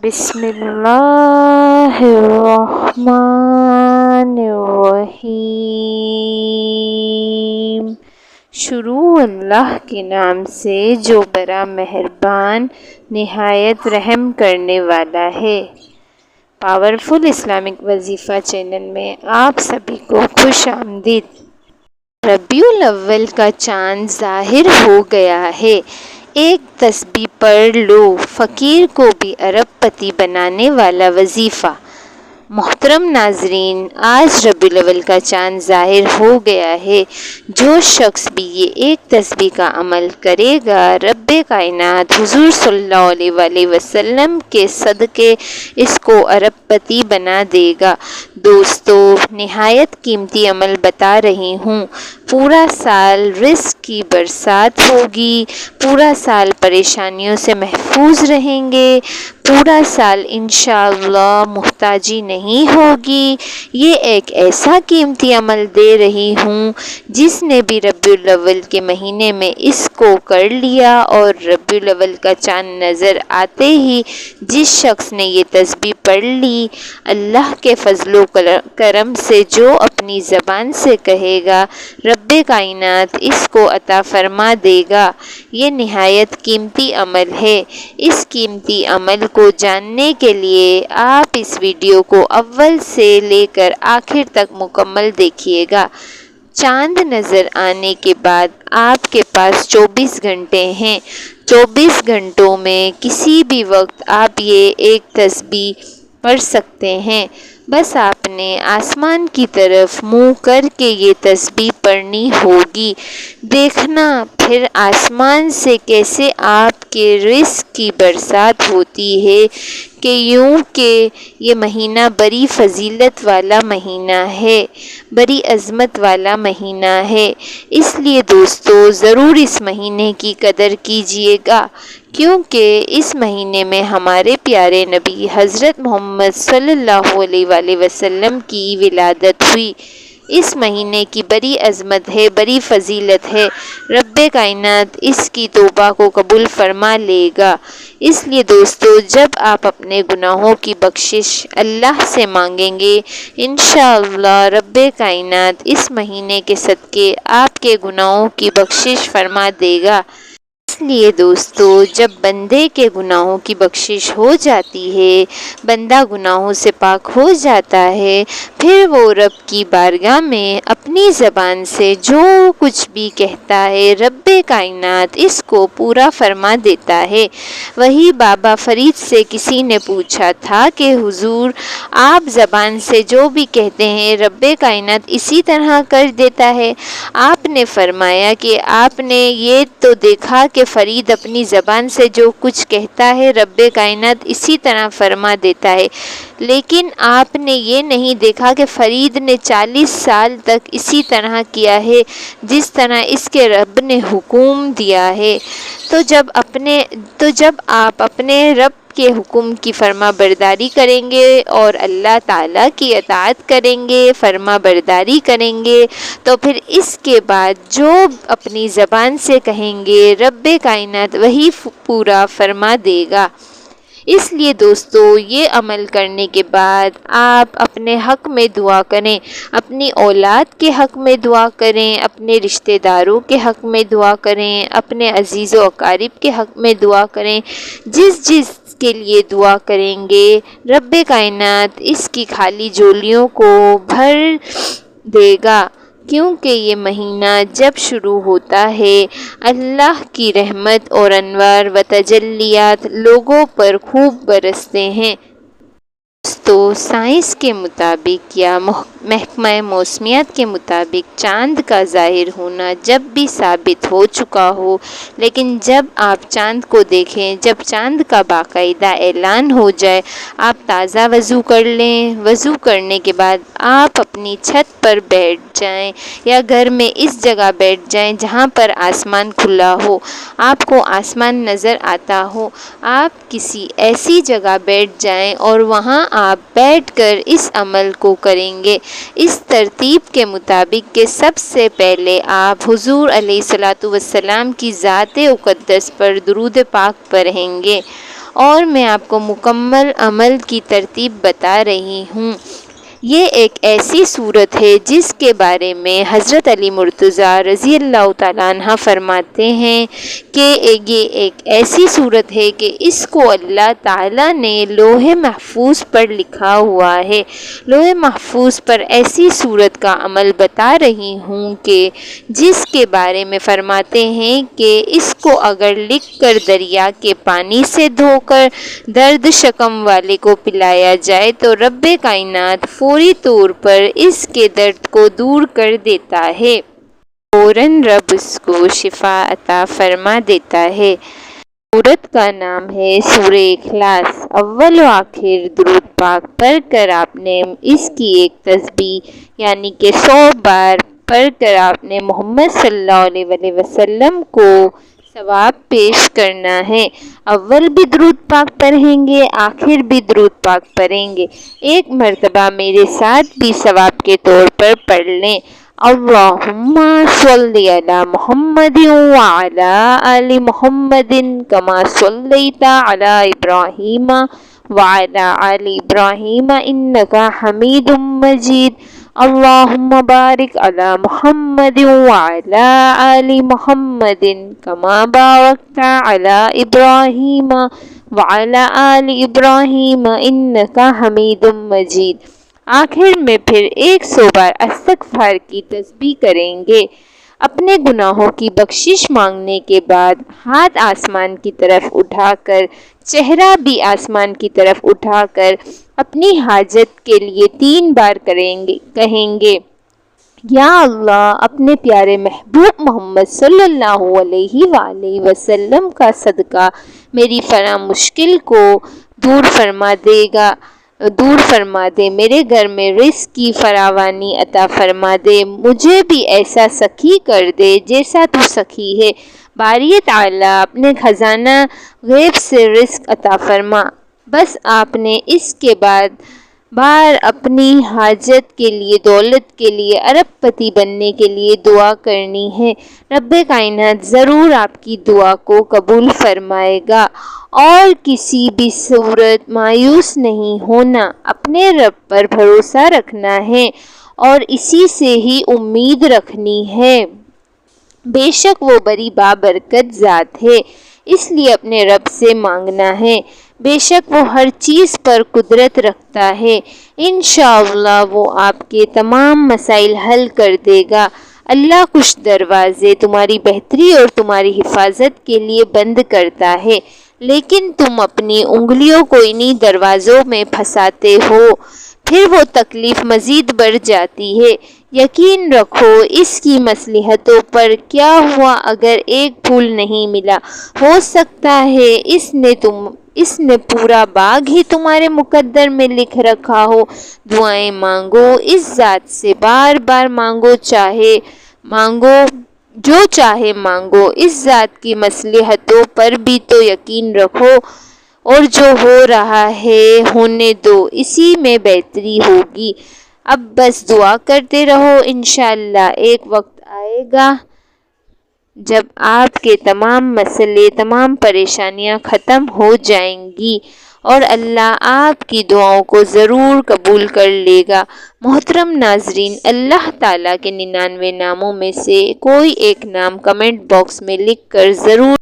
بسم اللہ الرحمن الرحیم۔ شروع اللہ کے نام سے جو بڑا مہربان نہایت رحم کرنے والا ہے۔ پاورفل اسلامک وظیفہ چینل میں آپ سبھی کو خوش آمدید۔ ربیع الاول کا چاند ظاہر ہو گیا ہے۔ ایک تسبیح پڑھ لو، فقیر کو بھی ارب پتی بنانے والا وظیفہ۔ محترم ناظرین، آج ربیع الاول کا چاند ظاہر ہو گیا ہے۔ جو شخص بھی یہ ایک تسبیح کا عمل کرے گا، رب کائنات حضور صلی اللہ علیہ وآلہ وسلم کے صدقے اس کو ارب پتی بنا دے گا۔ دوستو، نہایت قیمتی عمل بتا رہی ہوں۔ پورا سال رزق کی برسات ہوگی، پورا سال پریشانیوں سے محفوظ رہیں گے، پورا سال انشاءاللہ محتاجی نہیں ہوگی۔ یہ ایک ایسا قیمتی عمل دے رہی ہوں، جس نے بھی ربیع الاول کے مہینے میں اس کو کر لیا اور ربیع الاول کا چاند نظر آتے ہی جس شخص نے یہ تسبیح پڑھ لی، اللہ کے فضل و کرم سے جو اپنی زبان سے کہے گا، رب کائنات اس کو عطا فرما دے گا۔ یہ نہایت قیمتی عمل ہے۔ اس قیمتی عمل کو جاننے کے لیے آپ اس ویڈیو کو اول سے لے کر آخر تک مکمل دیکھیے گا۔ چاند نظر آنے کے بعد آپ کے پاس 24 گھنٹے ہیں۔ 24 گھنٹوں میں کسی بھی وقت آپ یہ ایک تسبیح پڑھ سکتے ہیں۔ بس آپ نے آسمان کی طرف منہ کر کے یہ تسبیح پڑھنی ہوگی۔ دیکھنا پھر آسمان سے کیسے آپ کے رزق کی برسات ہوتی ہے، کہ یوں کہ یہ مہینہ بڑی فضیلت والا مہینہ ہے، بڑی عظمت والا مہینہ ہے۔ اس لیے دوستو، ضرور اس مہینے کی قدر کیجیے گا، کیونکہ اس مہینے میں ہمارے پیارے نبی حضرت محمد صلی اللہ علیہ وآلہ وسلم کی ولادت ہوئی۔ اس مہینے کی بڑی عظمت ہے، بڑی فضیلت ہے۔ رب کائنات اس کی توبہ کو قبول فرما لے گا۔ اس لیے دوستو، جب آپ اپنے گناہوں کی بخشش اللہ سے مانگیں گے، انشاءاللہ رب کائنات اس مہینے کے صدقے آپ کے گناہوں کی بخشش فرما دے گا۔ اس لیے دوستو، جب بندے کے گناہوں کی بخشش ہو جاتی ہے، بندہ گناہوں سے پاک ہو جاتا ہے، پھر وہ رب کی بارگاہ میں اپنی زبان سے جو کچھ بھی کہتا ہے، رب کائنات اس کو پورا فرما دیتا ہے۔ وہی بابا فرید سے کسی نے پوچھا تھا کہ حضور، آپ زبان سے جو بھی کہتے ہیں، رب کائنات اسی طرح کر دیتا ہے؟ آپ نے فرمایا کہ آپ نے یہ تو دیکھا کہ فرید اپنی زبان سے جو کچھ کہتا ہے، رب کائنات اسی طرح فرما دیتا ہے، لیکن آپ نے یہ نہیں دیکھا کہ فرید نے 40 سال تک اسی طرح کیا ہے جس طرح اس کے رب نے حکم دیا ہے۔ تو جب آپ اپنے رب کے حکم کی فرما برداری کریں گے اور اللہ تعالیٰ کی اطاعت کریں گے، فرما برداری کریں گے، تو پھر اس کے بعد جو اپنی زبان سے کہیں گے، رب کائنات وہی پورا فرما دے گا۔ اس لیے دوستو، یہ عمل کرنے کے بعد آپ اپنے حق میں دعا کریں، اپنی اولاد کے حق میں دعا کریں، اپنے رشتہ داروں کے حق میں دعا کریں، اپنے عزیز و اقارب کے حق میں دعا کریں۔ جس کے لیے دعا کریں گے، رب کائنات اس کی خالی جھولیوں کو بھر دے گا، کیونکہ یہ مہینہ جب شروع ہوتا ہے، اللہ کی رحمت اور انوار و تجلیات لوگوں پر خوب برستے ہیں۔ تو سائنس کے مطابق یا محکمہ موسمیات کے مطابق چاند کا ظاہر ہونا جب بھی ثابت ہو چکا ہو، لیکن جب آپ چاند کو دیکھیں، جب چاند کا باقاعدہ اعلان ہو جائے، آپ تازہ وضو کر لیں۔ وضو کرنے کے بعد آپ اپنی چھت پر بیٹھ جائیں یا گھر میں اس جگہ بیٹھ جائیں جہاں پر آسمان کھلا ہو، آپ کو آسمان نظر آتا ہو۔ آپ کسی ایسی جگہ بیٹھ جائیں اور وہاں آپ بیٹھ کر اس عمل کو کریں گے، اس ترتیب کے مطابق کہ سب سے پہلے آپ حضور علیہ الصلوۃ والسلام کی ذات اقدس پر درود پاک پڑھیں گے، اور میں آپ کو مکمل عمل کی ترتیب بتا رہی ہوں۔ یہ ایک ایسی صورت ہے جس کے بارے میں حضرت علی مرتضیٰ رضی اللہ تعالیٰ عنہ فرماتے ہیں کہ یہ ایک ایسی صورت ہے کہ اس کو اللہ تعالیٰ نے لوح محفوظ پر لکھا ہوا ہے۔ لوح محفوظ پر ایسی صورت کا عمل بتا رہی ہوں کہ جس کے بارے میں فرماتے ہیں کہ اس کو اگر لکھ کر دریا کے پانی سے دھو کر درد شکم والے کو پلایا جائے تو رب کائنات فوری طور پر اس کے درد کو دور کر دیتا ہے، فوراً رب اس کو شفا عطا فرما دیتا ہے۔ سورت کا نام ہے سورہ اخلاص۔ اول و آخر درود پاک پڑھ کر آپ نے اس کی ایک تسبیح یعنی کہ 100 بار پڑھ کر آپ نے محمد صلی اللہ علیہ وسلم کو ثواب پیش کرنا ہے۔ اول بھی درود پاک پڑھیں گے، آخر بھی درود پاک پڑھیں گے۔ ایک مرتبہ میرے ساتھ بھی ثواب کے طور پر پڑھ لیں۔ اللہم صلی علی محمد وعلی آل محمد کما صلیت علی ابراہیم وعلی آل ابراہیم انک حمید مجید۔ اللہم بارک علی محمد وعلی آل محمد کما بارکت علی ابراہیم وعلی آل ابراہیم انک حمید مجید۔ آخر میں پھر 100 بار استغفار کی تسبیح کریں گے۔ اپنے گناہوں کی بخشش مانگنے کے بعد ہاتھ آسمان کی طرف اٹھا کر، چہرہ بھی آسمان کی طرف اٹھا کر اپنی حاجت کے لیے 3 بار کہیں گے، یا اللہ اپنے پیارے محبوب محمد صلی اللہ علیہ وآلہ وسلم کا صدقہ میری فلاں مشکل کو دور فرما دے، میرے گھر میں رزق کی فراوانی عطا فرما دے، مجھے بھی ایسا سخی کر دے جیسا تو سخی ہے۔ باری تعالیٰ اپنے خزانہ غیب سے رزق عطا فرما۔ بس آپ نے اس کے بعد بار اپنی حاجت کے لیے، دولت کے لیے، ارب پتی بننے کے لیے دعا کرنی ہے۔ رب کائنات ضرور آپ کی دعا کو قبول فرمائے گا۔ اور کسی بھی صورت مایوس نہیں ہونا، اپنے رب پر بھروسہ رکھنا ہے اور اسی سے ہی امید رکھنی ہے۔ بے شک وہ بڑی بابرکت ذات ہے، اس لیے اپنے رب سے مانگنا ہے۔ بے شک وہ ہر چیز پر قدرت رکھتا ہے، انشاءاللہ وہ آپ کے تمام مسائل حل کر دے گا۔ اللہ کچھ دروازے تمہاری بہتری اور تمہاری حفاظت کے لیے بند کرتا ہے، لیکن تم اپنی انگلیوں کو انہی دروازوں میں پھنساتے ہو، پھر وہ تکلیف مزید بڑھ جاتی ہے۔ یقین رکھو اس کی مصلحتوں پر، کیا ہوا اگر ایک پھول نہیں ملا، ہو سکتا ہے اس نے پورا باغ ہی تمہارے مقدر میں لکھ رکھا ہو۔ دعائیں مانگو اس ذات سے، بار بار مانگو، جو چاہے مانگو، اس ذات کی مصلحتوں پر بھی تو یقین رکھو، اور جو ہو رہا ہے ہونے دو، اسی میں بہتری ہوگی۔ اب بس دعا کرتے رہو، انشاءاللہ ایک وقت آئے گا جب آپ کے تمام مسئلے، تمام پریشانیاں ختم ہو جائیں گی اور اللہ آپ کی دعاؤں کو ضرور قبول کر لے گا۔ محترم ناظرین، اللہ تعالیٰ کے 99 ناموں میں سے کوئی ایک نام کمنٹ باکس میں لکھ کر ضرور